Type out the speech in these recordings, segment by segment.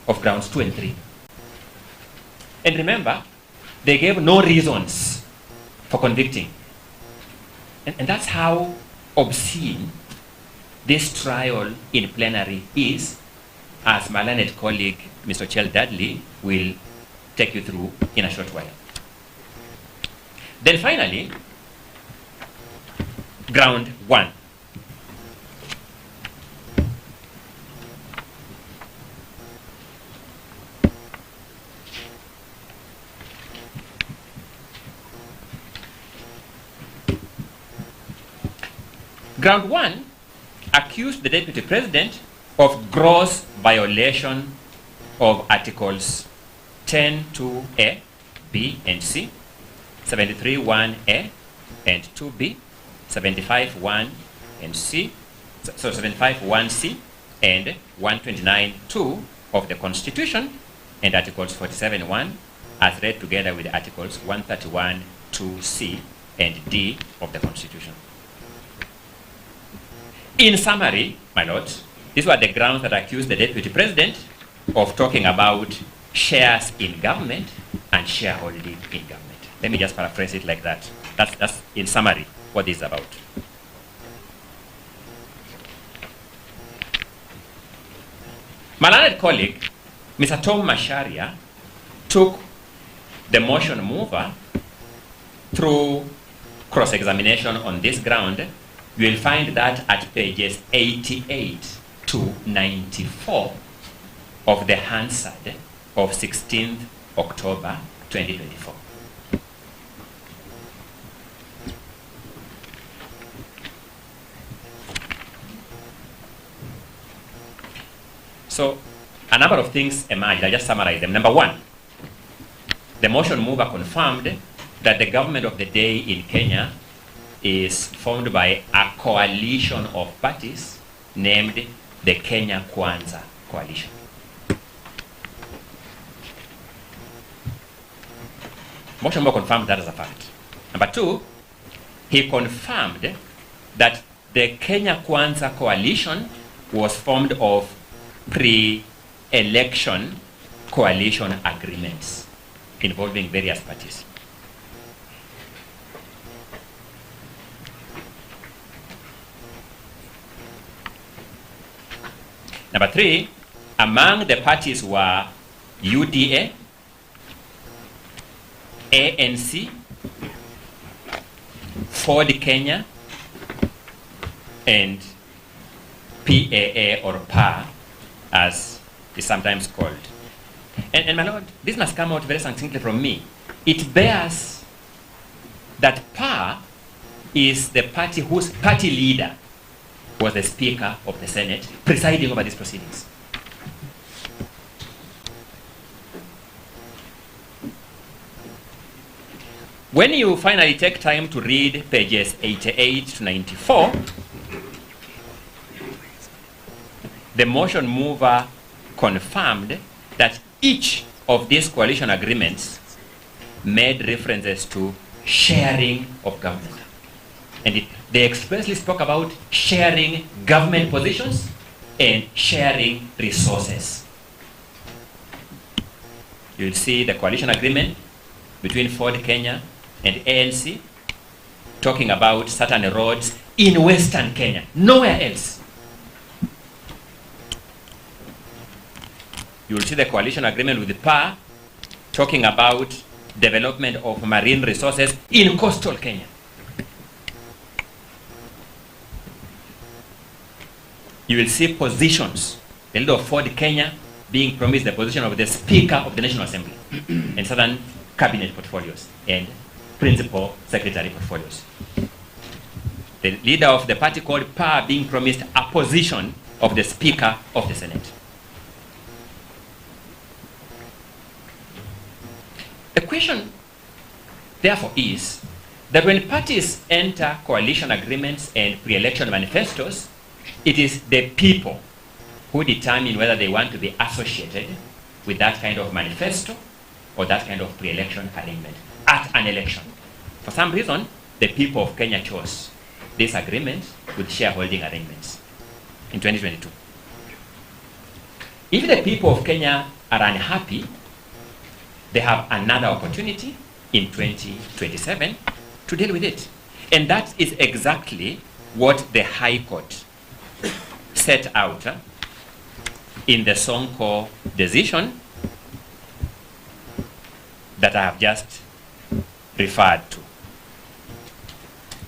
of grounds 2 and 3. And remember, they gave no reasons for convicting. And that's how obscene this trial in plenary is, as my learned colleague, Mr. Chell Dudley, will take you through in a short while. Then finally, ground 1. Ground 1 accused the Deputy President of gross violation of Articles 10(2)(a), B, and C, 73(1)(a) and 2B, 75(1) and C, so 75(1)(c) and 129(2) of the Constitution, and Articles 47(1) as read together with Articles 131(2)(c) and D of the Constitution. In summary, my lords, these were the grounds that accused the Deputy President of talking about shares in government and shareholding in government. Let me just paraphrase it like that. That's in summary what this is about. My learned colleague, Mr. Tom Macharia, took the motion mover through cross-examination on this ground. You will find that at pages 88 to 94 of the Hansard of 16th October 2024. So a number of things emerged. I just summarize them. Number 1, the motion mover confirmed that the government of the day in Kenya is formed by a coalition of parties named the Kenya Kwanza Coalition. Motion mover confirmed that as a fact. Number 2, he confirmed that the Kenya Kwanza Coalition was formed of pre-election coalition agreements involving various parties. Number 3, among the parties were UDA, ANC, Ford Kenya, and PAA or PA, as is sometimes called. And my lord, this must come out very succinctly from me. It bears that PA is the party whose party leader was the Speaker of the Senate presiding over these proceedings. When you finally take time to read pages 88 to 94, the motion mover confirmed that each of these coalition agreements made references to sharing of government. And they expressly spoke about sharing government positions and sharing resources. You'll see the coalition agreement between Ford Kenya and ANC talking about certain roads in Western Kenya, nowhere else. You will see the coalition agreement with the PA talking about development of marine resources in coastal Kenya. You will see positions, the leader of Ford Kenya being promised the position of the Speaker of the National Assembly and certain cabinet portfolios and principal secretary portfolios. The leader of the party called PA being promised a position of the Speaker of the Senate. The question, therefore, is that when parties enter coalition agreements and pre-election manifestos, it is the people who determine whether they want to be associated with that kind of manifesto or that kind of pre-election arrangement at an election. For some reason, the people of Kenya chose this agreement with shareholding arrangements in 2022. If the people of Kenya are unhappy, they have another opportunity in 2027 to deal with it. And that is exactly what the High Court set out in the Sonko decision that I have just referred to.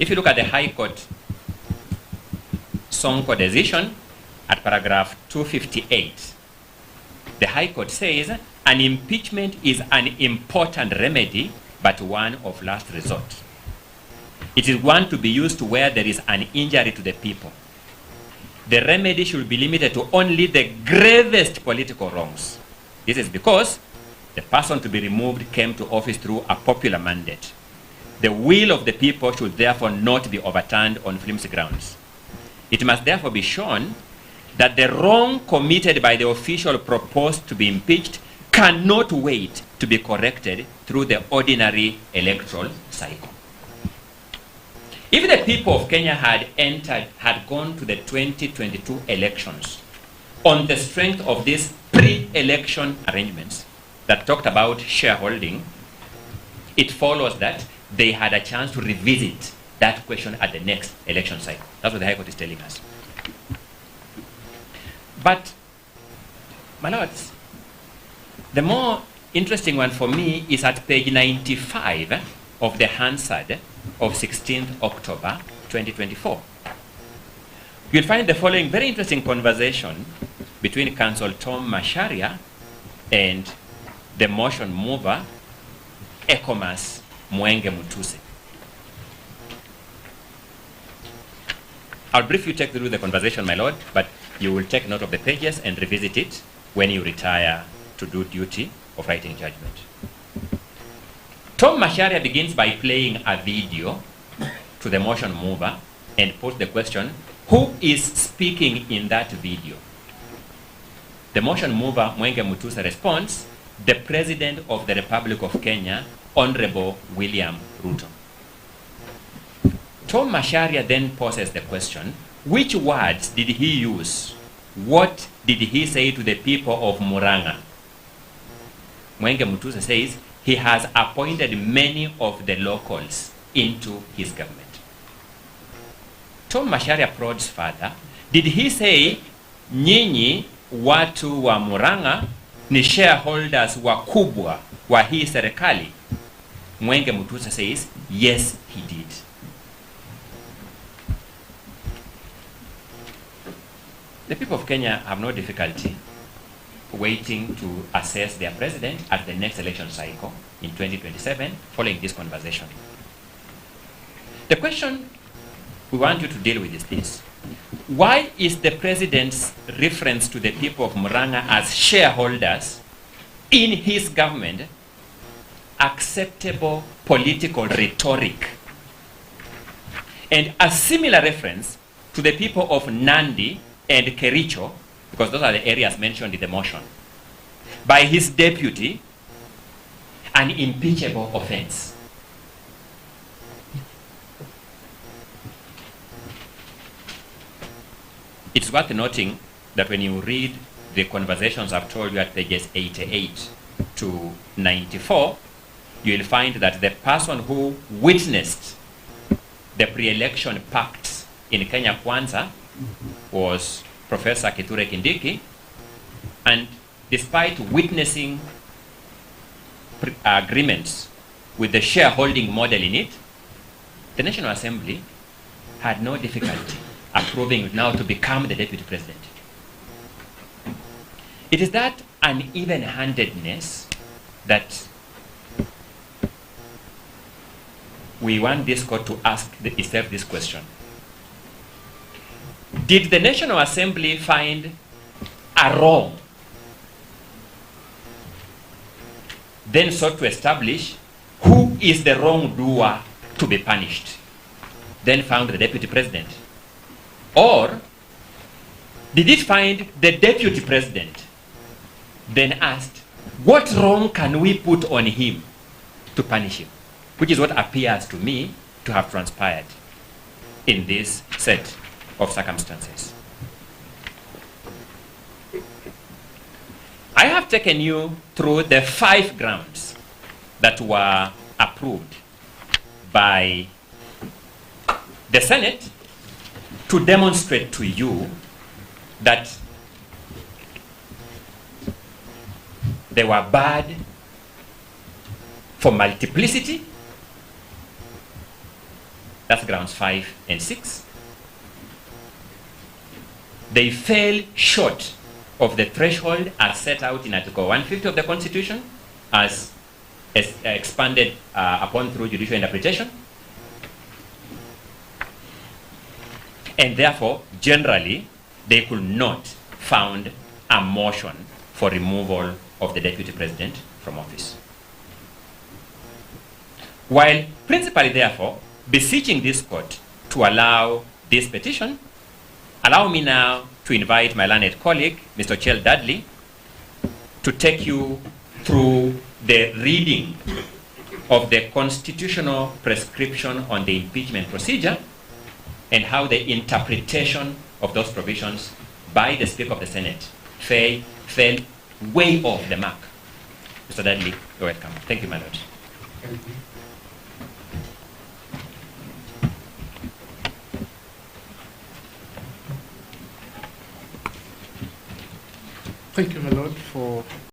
If you look at the High Court Sonko decision at paragraph 258, the High Court says an impeachment is an important remedy, but one of last resort. It is one to be used where there is an injury to the people. The remedy should be limited to only the gravest political wrongs. This is because the person to be removed came to office through a popular mandate. The will of the people should therefore not be overturned on flimsy grounds. It must therefore be shown that the wrong committed by the official proposed to be impeached cannot wait to be corrected through the ordinary electoral cycle. If the people of Kenya had gone to the 2022 elections on the strength of these pre-election arrangements that talked about shareholding, it follows that they had a chance to revisit that question at the next election cycle. That's what the High Court is telling us. But, my lords, the more interesting one for me is at page 95 of the Hansard of 16th October 2024. You'll find the following very interesting conversation between Counsel Tom Macharia and the motion mover, Ecomas Mwenge Mutuse. I'll briefly take through the conversation, my lord, but you will take note of the pages and revisit it when you retire to do duty of writing judgment. Tom Macharia begins by playing a video to the motion mover and puts the question, who is speaking in that video? The motion mover, Mwenge Mutuse, responds, the President of the Republic of Kenya, Honorable William Ruto. Tom Macharia then poses the question, which words did he use? What did he say to the people of Murang'a? Mwenge Mutuse says he has appointed many of the locals into his government. Tom Macharia prods further, did he say, nyinyi watu wa Murang'a ni shareholders wakubwa wa hii serikali? Mwenge Mutuse says, yes, he did. The people of Kenya have no difficulty waiting to assess their president at the next election cycle in 2027 following this conversation. The question we want you to deal with is this. Why is the president's reference to the people of Murang'a as shareholders in his government acceptable political rhetoric? And a similar reference to the people of Nandi and Kericho, because those are the areas mentioned in the motion, by his deputy, an impeachable offense. It's worth noting that when you read the conversations I've told you at pages 88 to 94, you'll find that the person who witnessed the pre-election pacts in Kenya Kwanza was Professor Kithure Kindiki, and despite witnessing agreements with the shareholding model in it, the National Assembly had no difficulty approving it now to become the deputy president. It is that uneven-handedness that we want this court to ask itself this question. Did the National Assembly find a wrong, then sought to establish who is the wrongdoer to be punished, then found the deputy president? Or did it find the deputy president, then asked, what wrong can we put on him to punish him? Which is what appears to me to have transpired in this set of circumstances. have taken you through the 5 grounds that were approved by the Senate to demonstrate to you that they were bad for multiplicity. That's grounds 5 and 6. They fell short of the threshold as set out in Article 150 of the Constitution, as expanded upon through judicial interpretation. And therefore, generally, they could not found a motion for removal of the Deputy President from office. While principally, therefore, beseeching this court to allow this petition, allow me now to invite my learned colleague, Mr. Chell Dudley, to take you through the reading of the constitutional prescription on the impeachment procedure and how the interpretation of those provisions by the Speaker of the Senate fell way off the mark. Mr. Dudley, you're welcome. Thank you, my lord. Thank you. Thank you, my lord, for